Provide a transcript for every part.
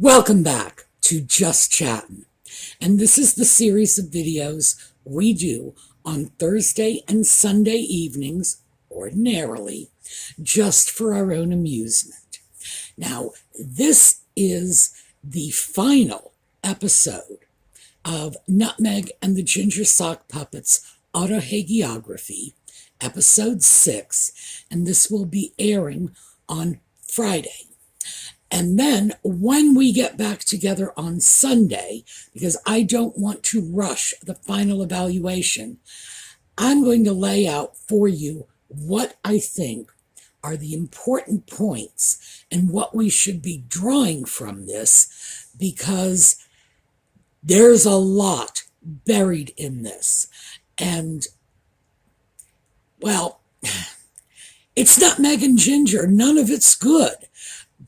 Welcome back to Just Chattin', and this is the series of videos we do on Thursday and Sunday evenings, ordinarily, just for our own amusement. Now, this is the final episode of Nutmeg and the Ginger Sock Puppets Autohagiography, episode 6, and this will be airing on Friday. And then when we get back together on Sunday, because I don't want to rush the final evaluation, I'm going to lay out for you what I think are the important points and what we should be drawing from this, because there's a lot buried in this. And, well, it's not Meghan Ginger. None of it's good.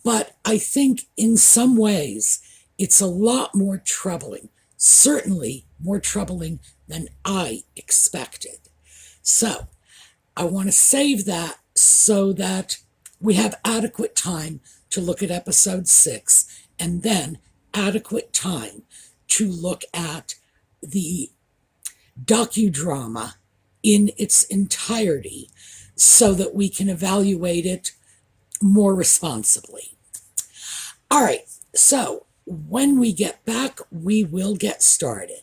But I think in some ways it's a lot more troubling, certainly more troubling than I expected. So I want to save that so that we have adequate time to look at episode 6 and then adequate time to look at the docudrama in its entirety so that we can evaluate it more responsibly. All right, so when we get back, we will get started.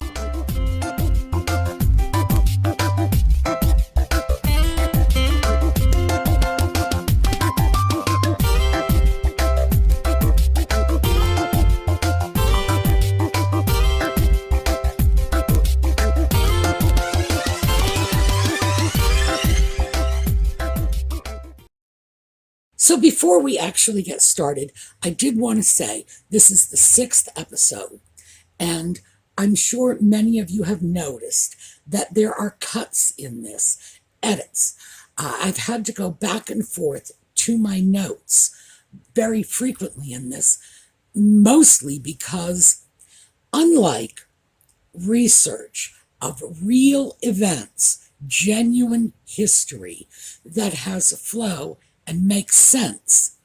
So before we actually get started, I did want to say this is the 6th episode, and I'm sure many of you have noticed that there are cuts in this, edits. I've had to go back and forth to my notes very frequently in this, mostly because unlike research of real events, genuine history that has a flow and makes sense,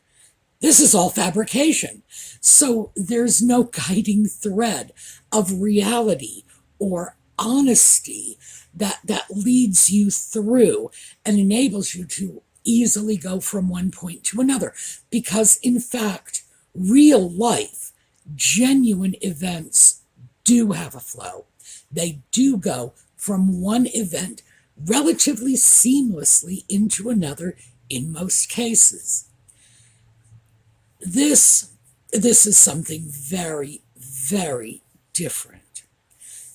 this is all fabrication. So there's no guiding thread of reality or honesty that leads you through and enables you to easily go from one point to another. Because in fact, real life, genuine events do have a flow. They do go from one event relatively seamlessly into another in most cases. This is something very, very different.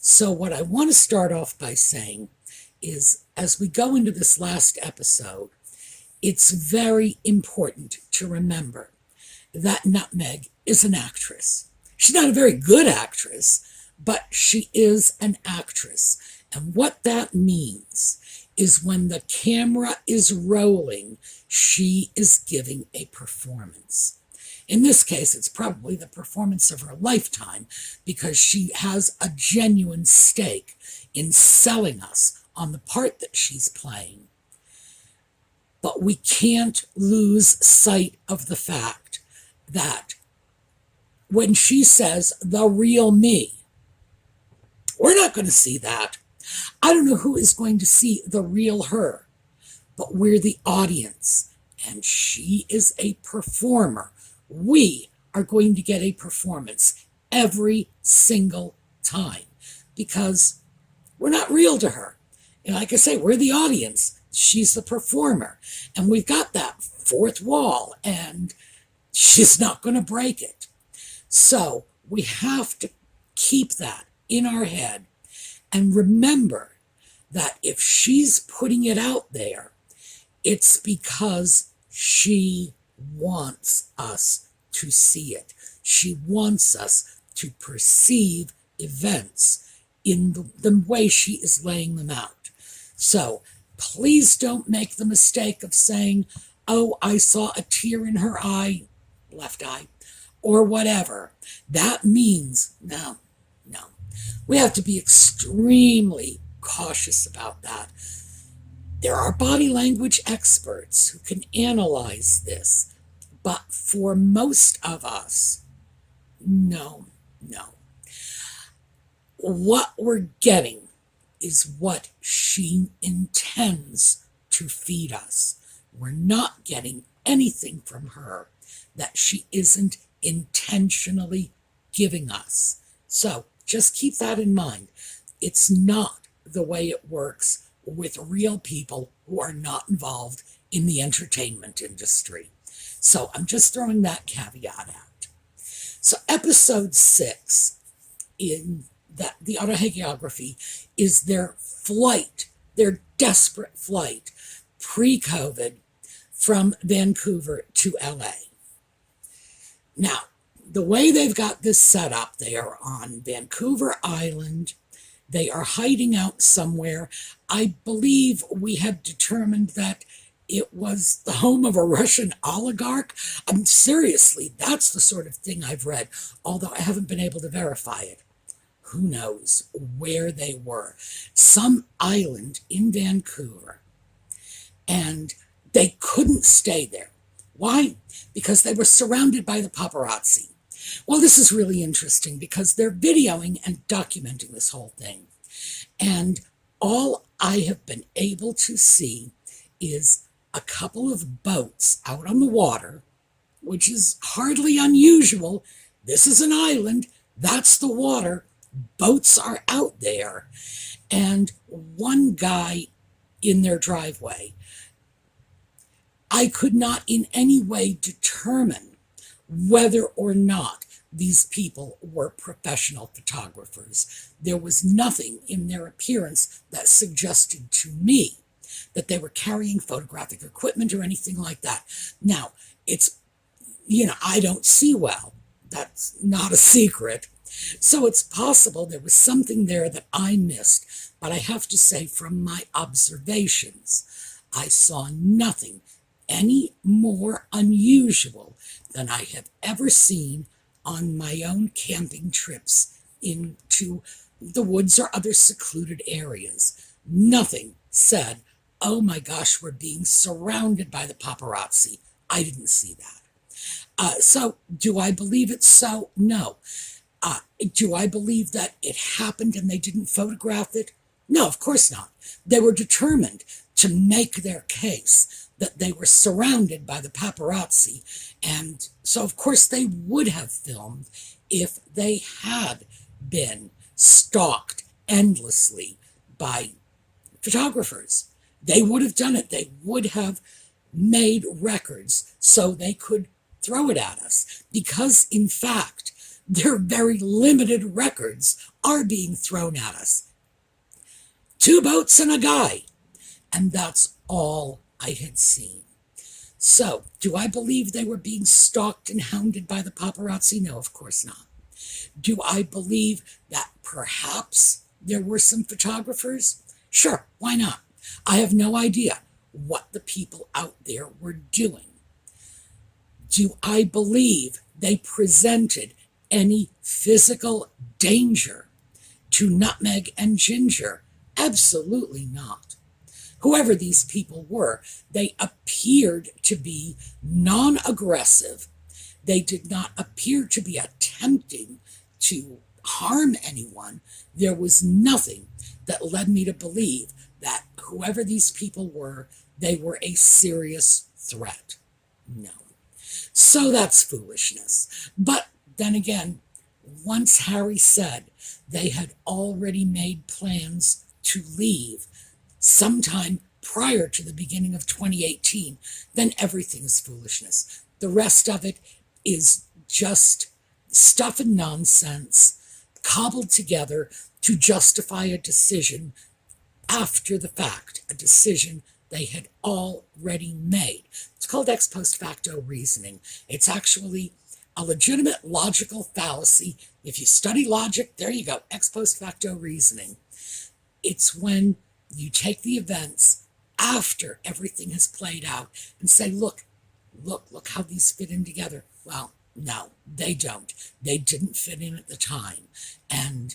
So what I want to start off by saying is, as we go into this last episode, it's very important to remember that Nutmeg is an actress. She's not a very good actress, but she is an actress. And what that means is when the camera is rolling, she is giving a performance. In this case, it's probably the performance of her lifetime, because she has a genuine stake in selling us on the part that she's playing. But we can't lose sight of the fact that when she says the real me, we're not going to see that. I don't know who is going to see the real her, but we're the audience, and she is a performer. We are going to get a performance every single time because we're not real to her. And like I say, we're the audience. She's the performer, and we've got that fourth wall, and she's not going to break it. So we have to keep that in our head and remember that if she's putting it out there, it's because she wants us to see it. She wants us to perceive events in the way she is laying them out. So please don't make the mistake of saying, oh, I saw a tear in her eye, left eye, or whatever. That means, no. We have to be extremely cautious about that. There are body language experts who can analyze this, but for most of us, no, no. What we're getting is what she intends to feed us. We're not getting anything from her that she isn't intentionally giving us. So just keep that in mind. It's not the way it works with real people who are not involved in the entertainment industry. So I'm just throwing that caveat out. So episode 6 in the Autohagiography is their flight, their desperate flight pre-COVID from Vancouver to LA. Now, the way they've got this set up, they are on Vancouver Island. They are hiding out somewhere. I believe we have determined that it was the home of a Russian oligarch. Seriously, that's the sort of thing I've read, although I haven't been able to verify it. Who knows where they were? Some island in Vancouver. And they couldn't stay there. Why? Because they were surrounded by the paparazzi. Well, this is really interesting because they're videoing and documenting this whole thing. And all I have been able to see is a couple of boats out on the water, which is hardly unusual. This is an island. That's the water. Boats are out there. And one guy in their driveway. I could not in any way determine whether or not these people were professional photographers. There was nothing in their appearance that suggested to me that they were carrying photographic equipment or anything like that. Now, it's, I don't see well. That's not a secret. So it's possible there was something there that I missed. But I have to say, from my observations, I saw nothing any more unusual than I have ever seen on my own camping trips into the woods or other secluded areas. Nothing said, oh my gosh, we're being surrounded by the paparazzi. I didn't see that. So do I believe it's so? No. Do I believe that it happened and they didn't photograph it? No, of course not. They were determined to make their case that they were surrounded by the paparazzi. And so, of course, they would have filmed if they had been stalked endlessly by photographers. They would have done it. They would have made records so they could throw it at us. Because, in fact, their very limited records are being thrown at us. 2 boats and a guy. And that's all I had seen. So, do I believe they were being stalked and hounded by the paparazzi? No, of course not. Do I believe that perhaps there were some photographers? Sure, why not? I have no idea what the people out there were doing. Do I believe they presented any physical danger to Nutmeg and Ginger? Absolutely not. Whoever these people were, they appeared to be non-aggressive. They did not appear to be attempting to harm anyone. There was nothing that led me to believe that whoever these people were, they were a serious threat. No. So that's foolishness. But then again, once Harry said they had already made plans to leave sometime prior to the beginning of 2018, then everything is foolishness. The rest of it is just stuff and nonsense cobbled together to justify a decision after the fact, a decision they had already made. It's called ex post facto reasoning. It's actually a legitimate logical fallacy. If you study logic, there you go, ex post facto reasoning. It's when you take the events after everything has played out and say, look how these fit in together. Well, no, they don't. They didn't fit in at the time. And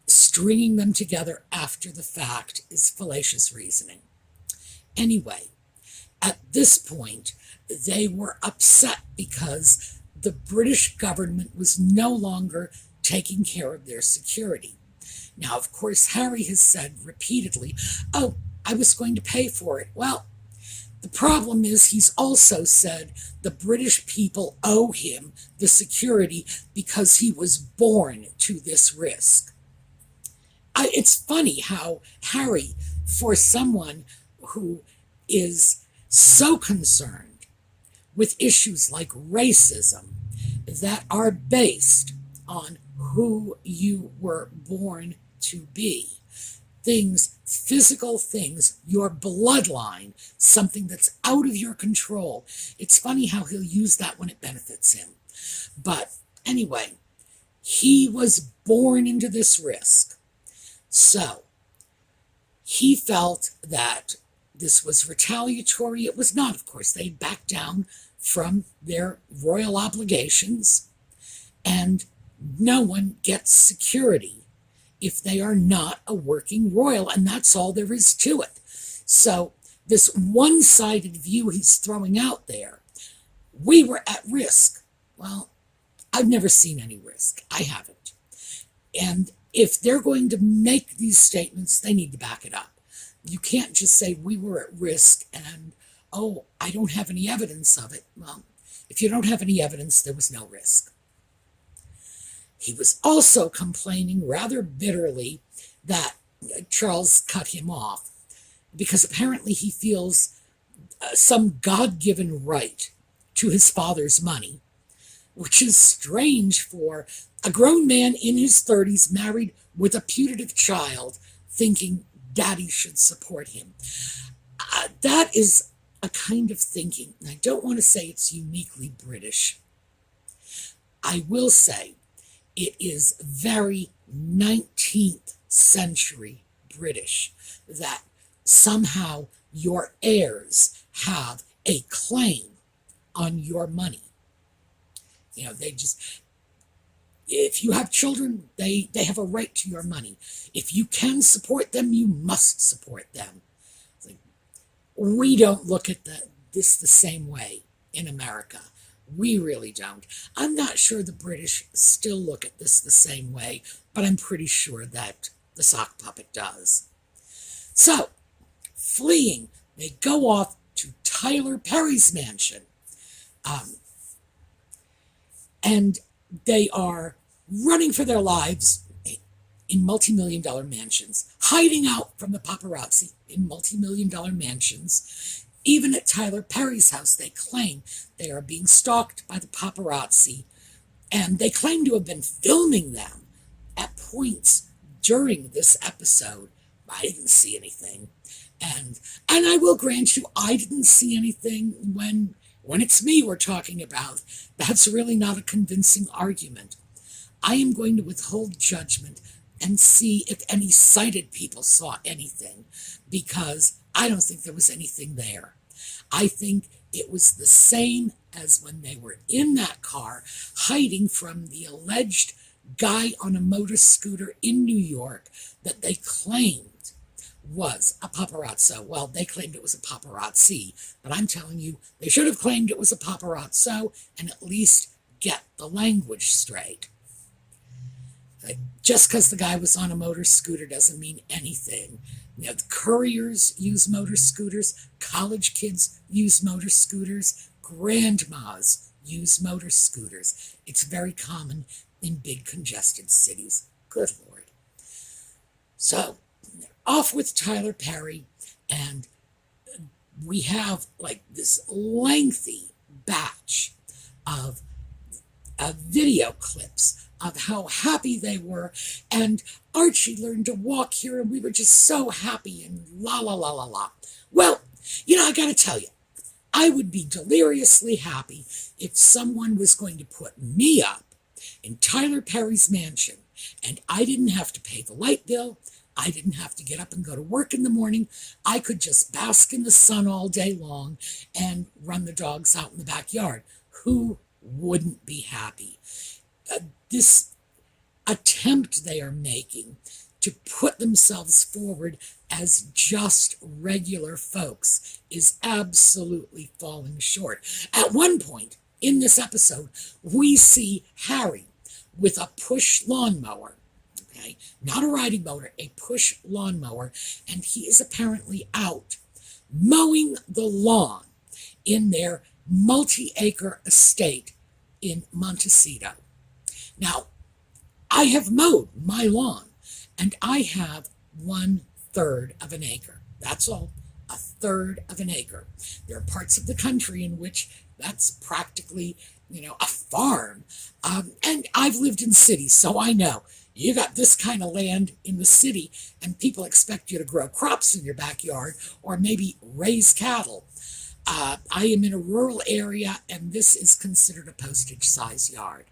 stringing them together after the fact is fallacious reasoning. Anyway, at this point, they were upset because the British government was no longer taking care of their security. Now, of course, Harry has said repeatedly, oh, I was going to pay for it. Well, the problem is he's also said the British people owe him the security because he was born to this risk. It's funny how Harry, for someone who is so concerned with issues like racism that are based on who you were born to be, things, physical things, your bloodline, something that's out of your control. It's funny how he'll use that when it benefits him. But anyway, he was born into this risk. So he felt that this was retaliatory. It was not, of course. They backed down from their royal obligations, and no one gets security if they are not a working royal, and that's all there is to it. So this one-sided view he's throwing out there, we were at risk. Well, I've never seen any risk. I haven't. And if they're going to make these statements, they need to back it up. You can't just say we were at risk and, oh, I don't have any evidence of it. Well, if you don't have any evidence, there was no risk. He was also complaining rather bitterly that Charles cut him off because apparently he feels some God-given right to his father's money, which is strange for a grown man in his 30s married with a putative child thinking daddy should support him. That is a kind of thinking, and I don't want to say it's uniquely British. I will say it is very 19th century British that somehow your heirs have a claim on your money. You know, if you have children, they have a right to your money. If you can support them, you must support them. Like, we don't look at this the same way in America. We really don't. I'm not sure the British still look at this the same way, but I'm pretty sure that the sock puppet does. So, fleeing, they go off to Tyler Perry's mansion. And they are running for their lives in multi-million-dollar mansions, hiding out from the paparazzi in multi-million-dollar mansions. Even at Tyler Perry's house, they claim they are being stalked by the paparazzi, and they claim to have been filming them at points during this episode. I didn't see anything. And I will grant you, I didn't see anything when it's me we're talking about. That's really not a convincing argument. I am going to withhold judgment and see if any sighted people saw anything, because I don't think there was anything there. I think it was the same as when they were in that car hiding from the alleged guy on a motor scooter in New York that they claimed was a paparazzo. Well, they claimed it was a paparazzi, but I'm telling you, they should have claimed it was a paparazzo and at least get the language straight. Like, just because the guy was on a motor scooter doesn't mean anything. You know, the couriers use motor scooters, college kids use motor scooters, grandmas use motor scooters. It's very common in big congested cities. Good Lord. So, off with Tyler Perry, and we have like this lengthy batch of video clips of how happy they were, and Archie learned to walk here, and we were just so happy, and la la la la la. Well, you know, I gotta tell you, I would be deliriously happy if someone was going to put me up in Tyler Perry's mansion, and I didn't have to pay the light bill. I didn't have to get up and go to work in the morning. I could just bask in the sun all day long and run the dogs out in the backyard. Who wouldn't be happy? This attempt they are making to put themselves forward as just regular folks is absolutely falling short. At one point, in this episode, we see Harry with a push lawnmower, okay, not a riding mower, a push lawnmower, and he is apparently out mowing the lawn in their multi-acre estate in Montecito. Now, I have mowed my lawn, and I have 1/3 of an acre. That's all, 1/3 of an acre. There are parts of the country in which that's practically, a farm. And I've lived in cities, so I know. You got this kind of land in the city, and people expect you to grow crops in your backyard or maybe raise cattle. I am in a rural area, and this is considered a postage-size yard.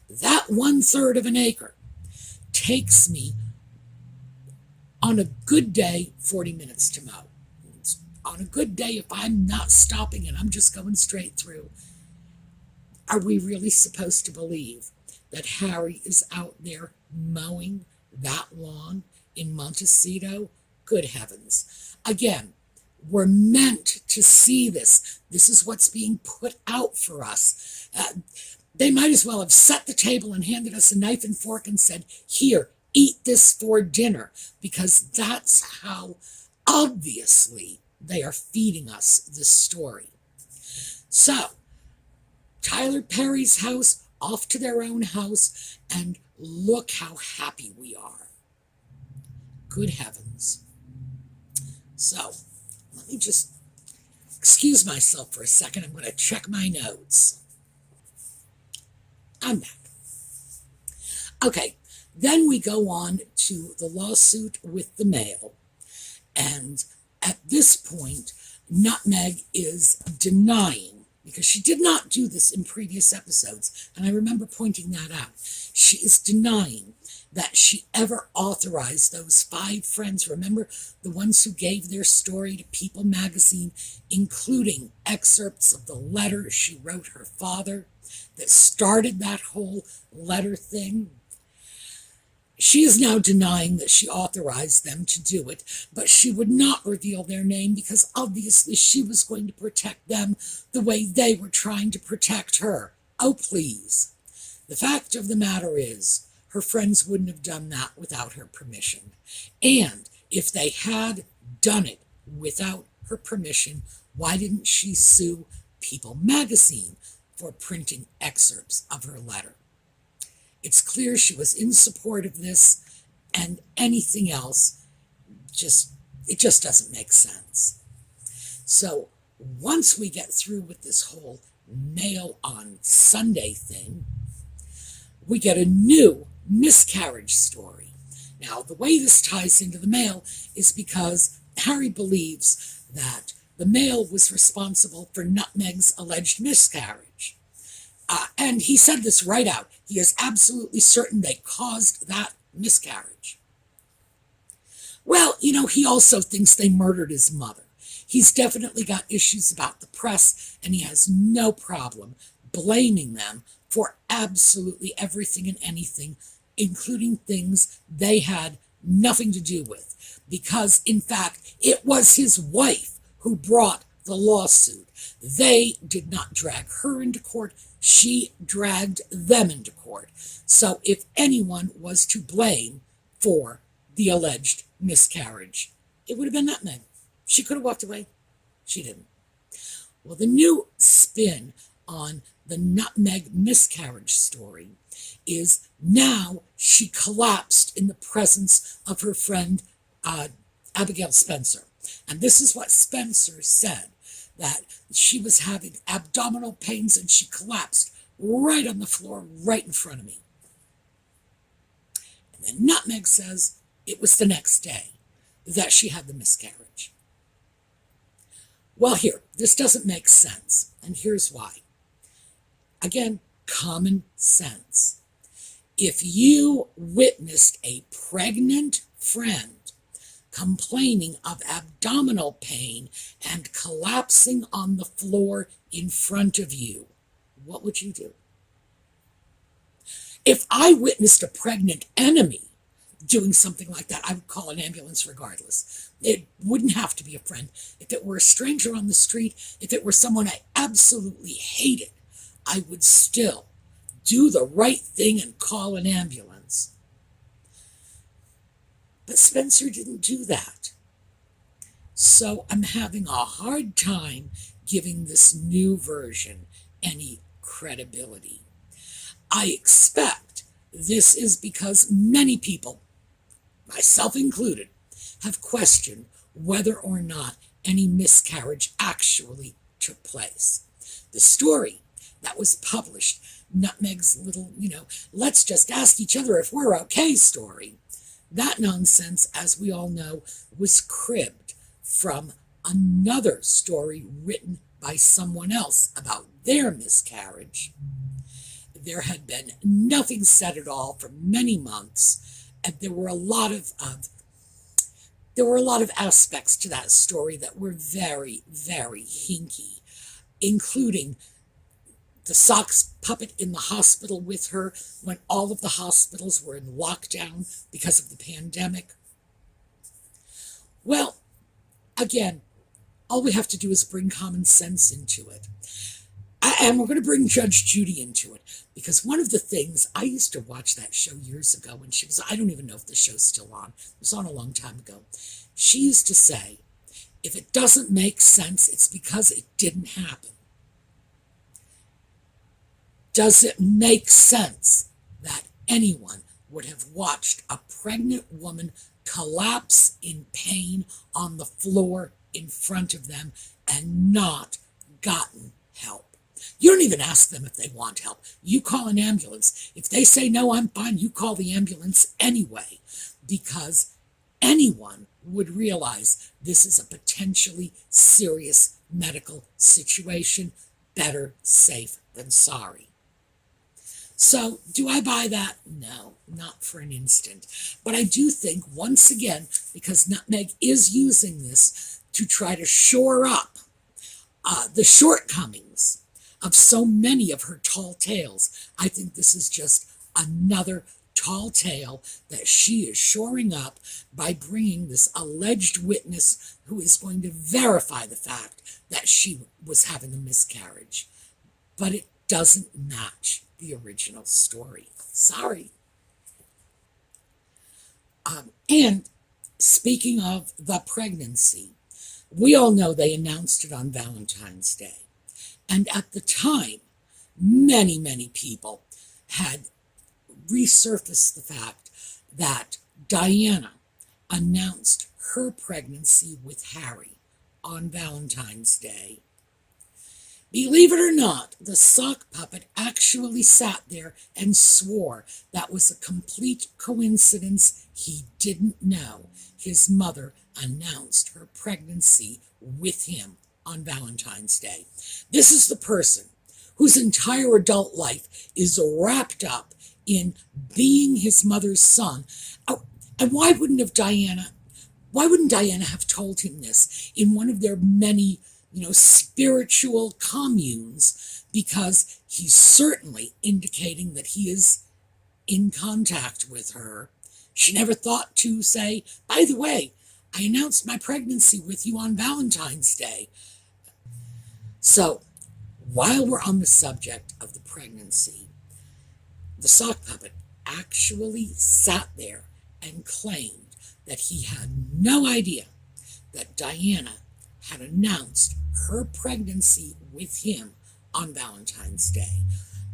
That 1/3 of an acre takes me, on a good day, 40 minutes to mow. On a good day, if I'm not stopping and I'm just going straight through, are we really supposed to believe that Harry is out there mowing that lawn in Montecito? Good heavens. Again, we're meant to see this. This is what's being put out for us. They might as well have set the table and handed us a knife and fork and said, here, eat this for dinner, because that's how obviously they are feeding us this story. So, Tyler Perry's house, off to their own house, and look how happy we are. Good heavens. So, let me just excuse myself for a second. I'm going to check my notes. I'm back. Okay, then we go on to the lawsuit with the mail. And at this point, Nutmeg is denying, because she did not do this in previous episodes, and I remember pointing that out. She is denying that she ever authorized those 5 friends, remember, the ones who gave their story to People magazine, including excerpts of the letter she wrote her father that started that whole letter thing. She is now denying that she authorized them to do it, but she would not reveal their name because obviously she was going to protect them the way they were trying to protect her. Oh, please. The fact of the matter is, her friends wouldn't have done that without her permission. And if they had done it without her permission, why didn't she sue People magazine for printing excerpts of her letter? It's clear she was in support of this, and anything else, it just doesn't make sense. So once we get through with this whole mail on Sunday thing, we get a new miscarriage story. Now, the way this ties into the mail is because Harry believes that the mail was responsible for Nutmeg's alleged miscarriage. And he said this right out. He is absolutely certain they caused that miscarriage. Well, he also thinks they murdered his mother. He's definitely got issues about the press, and he has no problem blaming them for absolutely everything and anything, including things they had nothing to do with. Because, in fact, it was his wife who brought the lawsuit. They did not drag her into court. She dragged them into court. So if anyone was to blame for the alleged miscarriage, it would have been Nutmeg. She could have walked away. She didn't. Well, the new spin on the Nutmeg miscarriage story is now she collapsed in the presence of her friend Abigail Spencer. And this is what Spencer said, that she was having abdominal pains and she collapsed right on the floor, right in front of me. And then Nutmeg says it was the next day that she had the miscarriage. Well, here, this doesn't make sense, and here's why. Again, common sense. If you witnessed a pregnant friend complaining of abdominal pain and collapsing on the floor in front of you, what would you do? If I witnessed a pregnant enemy doing something like that, I would call an ambulance regardless. It wouldn't have to be a friend. If it were a stranger on the street, if it were someone I absolutely hated, I would still do the right thing and call an ambulance. But Spencer didn't do that. So I'm having a hard time giving this new version any credibility. I expect this is because many people, myself included, have questioned whether or not any miscarriage actually took place. The story that was published, Nutmeg's little, let's just ask each other if we're okay story, that nonsense, as we all know, was cribbed from another story written by someone else about their miscarriage. There had been nothing said at all for many months, and there were a lot of aspects to that story that were very, very hinky, including the socks puppet in the hospital with her when all of the hospitals were in lockdown because of the pandemic. Well, again, all we have to do is bring common sense into it. And we're going to bring Judge Judy into it, because one of the things, I used to watch that show years ago when she was, I don't even know if the show's still on. It was on a long time ago. She used to say, if it doesn't make sense, it's because it didn't happen. Does it make sense that anyone would have watched a pregnant woman collapse in pain on the floor in front of them and not gotten help? You don't even ask them if they want help. You call an ambulance. If they say, no, I'm fine, you call the ambulance anyway, because anyone would realize this is a potentially serious medical situation. Better safe than sorry. So, do I buy that? No, not for an instant. But I do think, once again, because Nutmeg is using this to try to shore up the shortcomings of so many of her tall tales, I think this is just another tall tale that she is shoring up by bringing this alleged witness who is going to verify the fact that she was having a miscarriage. But it doesn't match the original story. Sorry. And speaking of the pregnancy, we all know they announced it on Valentine's Day. And at the time, many, many people had resurfaced the fact that Diana announced her pregnancy with Harry on Valentine's Day. Believe it or not, the sock puppet actually sat there and swore that was a complete coincidence. He didn't know his mother announced her pregnancy with him on Valentine's Day. This is the person whose entire adult life is wrapped up in being his mother's son. Oh, and why wouldn't Diana have told him this in one of their many spiritual communes? Because he's certainly indicating that he is in contact with her. She never thought to say, by the way, I announced my pregnancy with you on Valentine's Day. So, while we're on the subject of the pregnancy, the sock puppet actually sat there and claimed that he had no idea that Diana had announced her pregnancy with him on Valentine's Day.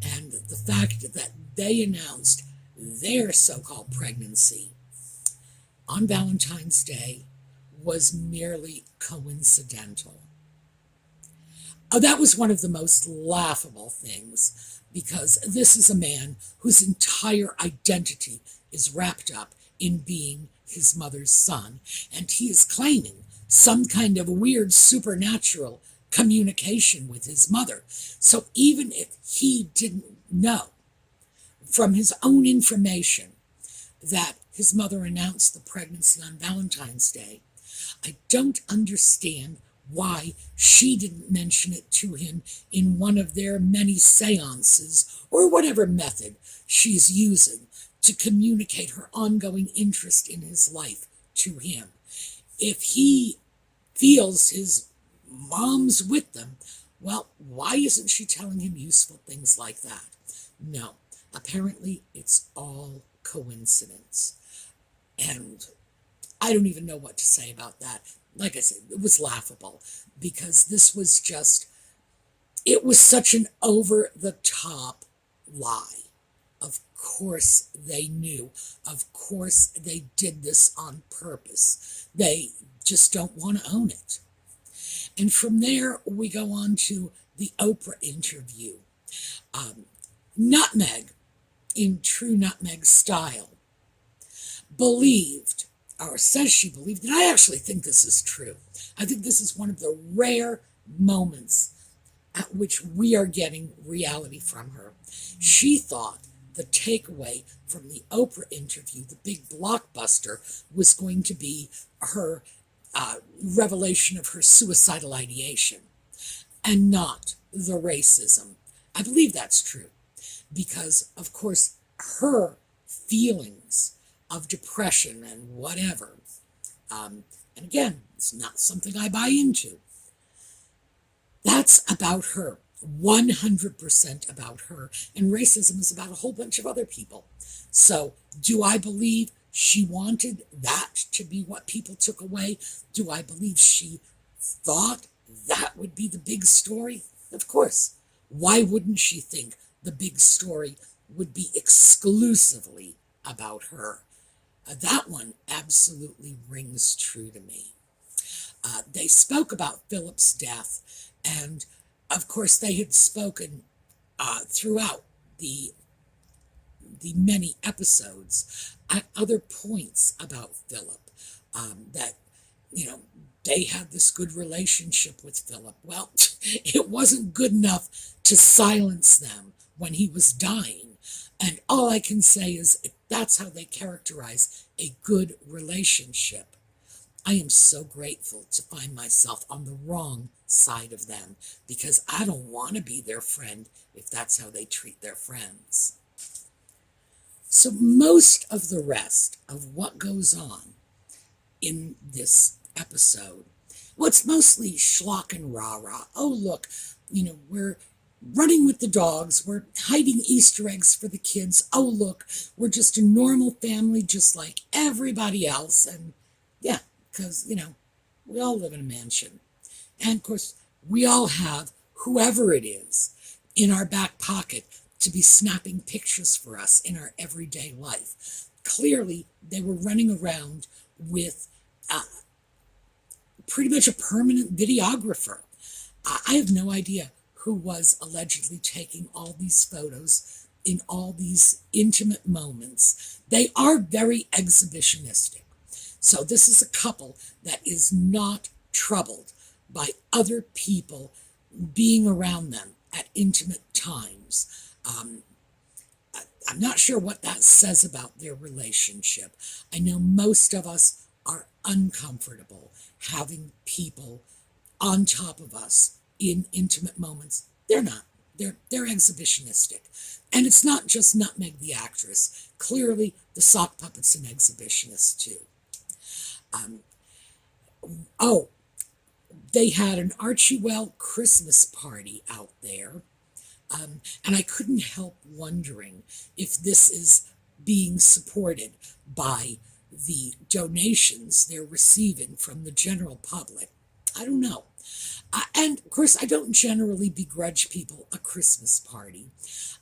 And the fact that they announced their so-called pregnancy on Valentine's Day was merely coincidental. That was one of the most laughable things, because this is a man whose entire identity is wrapped up in being his mother's son, and he is claiming some kind of weird supernatural communication with his mother. So even if he didn't know from his own information that his mother announced the pregnancy on Valentine's Day, I don't understand why she didn't mention it to him in one of their many seances, or whatever method she's using to communicate her ongoing interest in his life to him. If he feels his mom's with them, Well, why isn't she telling him useful things like that? No, apparently it's all coincidence. And I don't even know what to say about that. Like I said, it was laughable because this was just, it was such an over the top lie. Of course they knew. Of course they did this on purpose. They just don't want to own it. And from there, we go on to the Oprah interview. Nutmeg, in true Nutmeg style, believed, or says she believed, and I actually think this is true. I think this is one of the rare moments at which we are getting reality from her. She thought the takeaway from the Oprah interview, the big blockbuster, was going to be her revelation of her suicidal ideation and not the racism. I believe that's true because, of course, her feelings of depression and whatever, and again, it's not something I buy into. That's about her, 100% about her. And racism is about a whole bunch of other people. So do I believe she wanted that to be what people took away? Do I believe she thought that would be the big story? Of course. Why wouldn't she think the big story would be exclusively about her? That one absolutely rings true to me. They spoke about Philip's death, and of course they had spoken throughout the many episodes at other points about Philip, that, they had this good relationship with Philip. Well, it wasn't good enough to silence them when he was dying. And all I can say is if that's how they characterize a good relationship, I am so grateful to find myself on the wrong side of them because I don't want to be their friend if that's how they treat their friends. So most of the rest of what goes on in this episode, well, it's mostly schlock and rah-rah. Oh, look, we're running with the dogs. We're hiding Easter eggs for the kids. Oh, look, we're just a normal family just like everybody else. And yeah, because, we all live in a mansion. And of course, we all have whoever it is in our back pocket to be snapping pictures for us in our everyday life. Clearly, they were running around with pretty much a permanent videographer. I have no idea who was allegedly taking all these photos in all these intimate moments. They are very exhibitionistic. So this is a couple that is not troubled by other people being around them at intimate times. I'm not sure what that says about their relationship. I know most of us are uncomfortable having people on top of us in intimate moments. They're not. They're exhibitionistic. And it's not just Nutmeg the actress. Clearly, the sock puppet's an exhibitionist too. They had an Archie-Well Christmas party out there. And I couldn't help wondering if this is being supported by the donations they're receiving from the general public. I don't know. And of course, I don't generally begrudge people a Christmas party.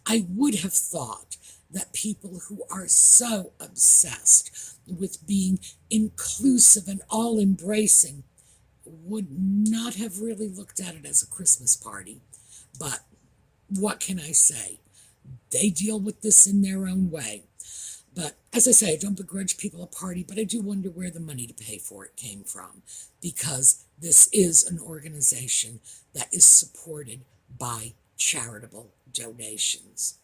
I would have thought that people who are so obsessed with being inclusive and all-embracing would not have really looked at it as a Christmas party. But what can I say? They deal with this in their own way. But as I say, I don't begrudge people a party, but I do wonder where the money to pay for it came from, because this is an organization that is supported by charitable donations.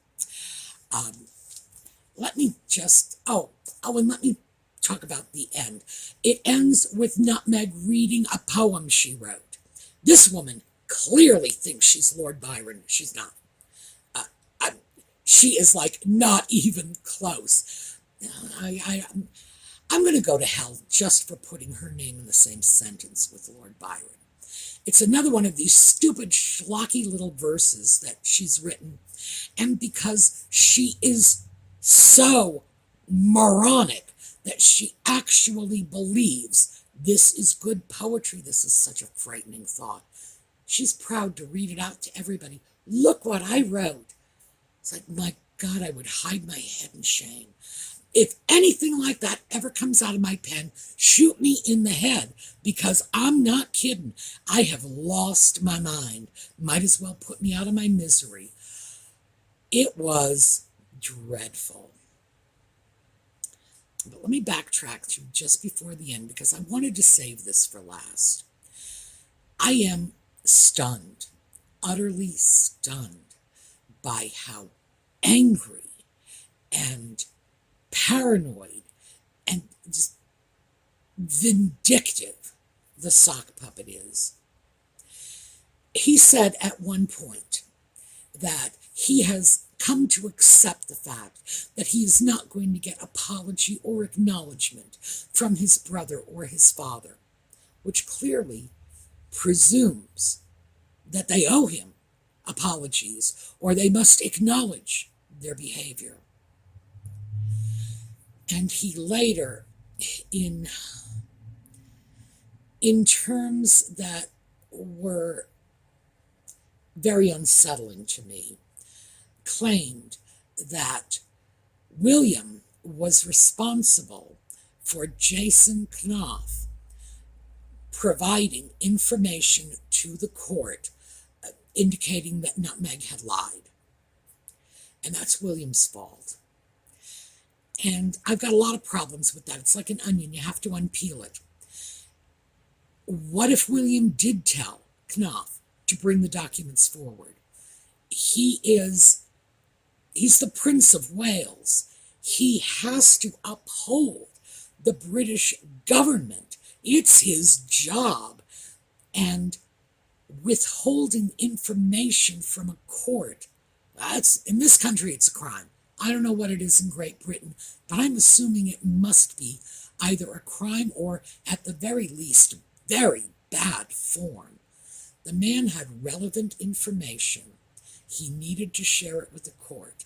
Let me talk about the end. It ends with Nutmeg reading a poem she wrote. This woman clearly thinks she's Lord Byron. She's not. She is not even close. I'm going to go to hell just for putting her name in the same sentence with Lord Byron. It's another one of these stupid, schlocky little verses that she's written. And because she is so moronic that she actually believes this is good poetry, this is such a frightening thought. She's proud to read it out to everybody. Look what I wrote. It's like, my God, I would hide my head in shame. If anything like that ever comes out of my pen, shoot me in the head, because I'm not kidding. I have lost my mind. Might as well put me out of my misery. It was dreadful. But let me backtrack to just before the end, because I wanted to save this for last. I am stunned, utterly stunned, by how angry and paranoid and just vindictive the sock puppet is. He said at one point that he has come to accept the fact that he is not going to get apology or acknowledgement from his brother or his father, which clearly presumes that they owe him apologies or they must acknowledge their behavior. And he later, in terms that were very unsettling to me, claimed that William was responsible for Jason Knopf providing information to the court indicating that Nutmeg had lied. And that's William's fault. And I've got a lot of problems with that. It's like an onion. You have to unpeel it. What if William did tell Knopf to bring the documents forward? He's the Prince of Wales. He has to uphold the British government. It's his job. And withholding information from a court, in this country, it's a crime. I don't know what it is in Great Britain, but I'm assuming it must be either a crime or, at the very least, very bad form. The man had relevant information. He needed to share it with the court.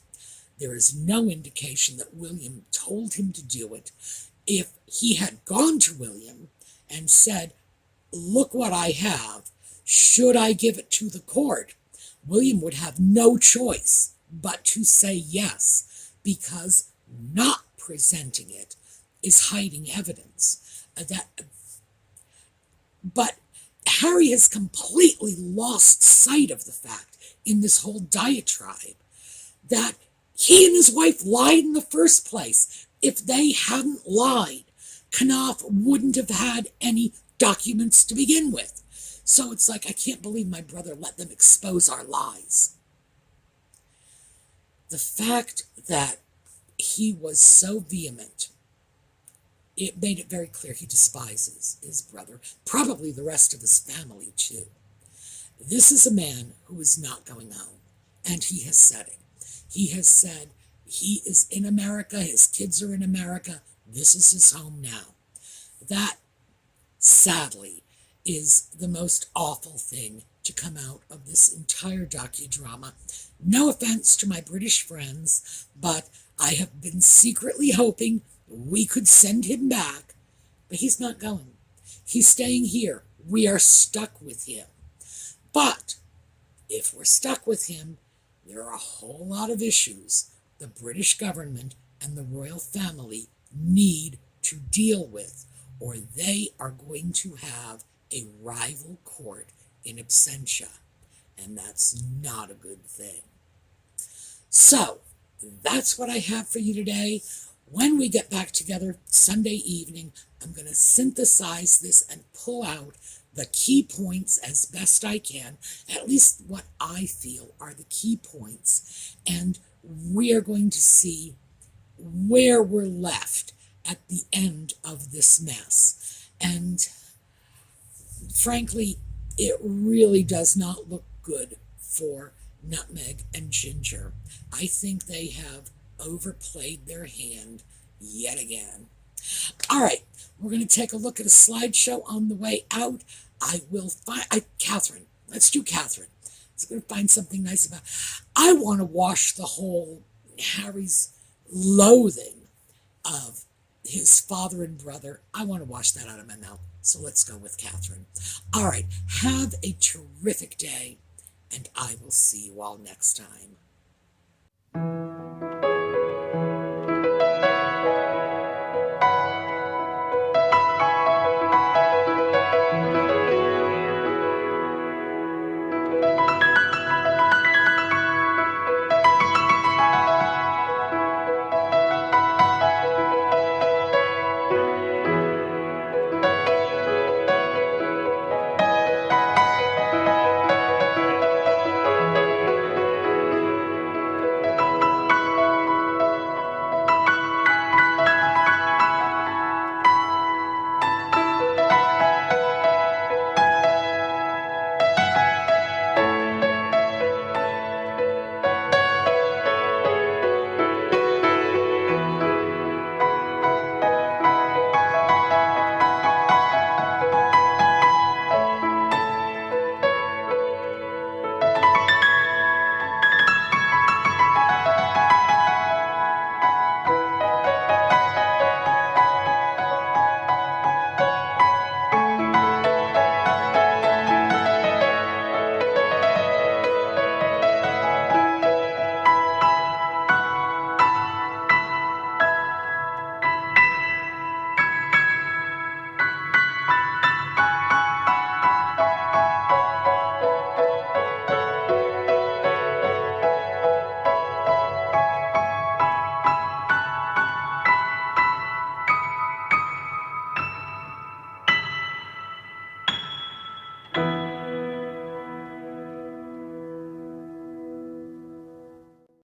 There is no indication that William told him to do it. If he had gone to William and said, look what I have, should I give it to the court? William would have no choice but to say yes, because not presenting it is hiding evidence. But Harry has completely lost sight of the fact in this whole diatribe that he and his wife lied in the first place. If they hadn't lied, Knopf wouldn't have had any documents to begin with. So it's like, I can't believe my brother let them expose our lies. The fact that he was so vehement, it made it very clear he despises his brother, probably the rest of his family too. This is a man who is not going home, and he has said it. He has said he is in America, his kids are in America, this is his home now. That, sadly, is the most awful thing to come out of this entire docudrama. No offense to my British friends, but I have been secretly hoping we could send him back, but he's not going. He's staying here. We are stuck with him. But if we're stuck with him, there are a whole lot of issues the British government and the royal family need to deal with, or they are going to have a rival court in absentia, and that's not a good thing. So, that's what I have for you today. When we get back together Sunday evening, I'm going to synthesize this and pull out the key points as best I can, at least what I feel are the key points, and we are going to see where we're left at the end of this mess. And frankly, it really does not look good for Nutmeg and Ginger. I think they have overplayed their hand yet again. All right, we're going to take a look at a slideshow on the way out. I will find Catherine. Let's do Catherine. I was going to find something nice about. I want to wash the whole Harry's loathing of his father and brother. I want to wash that out of my mouth. So let's go with Catherine. All right, have a terrific day, and I will see you all next time.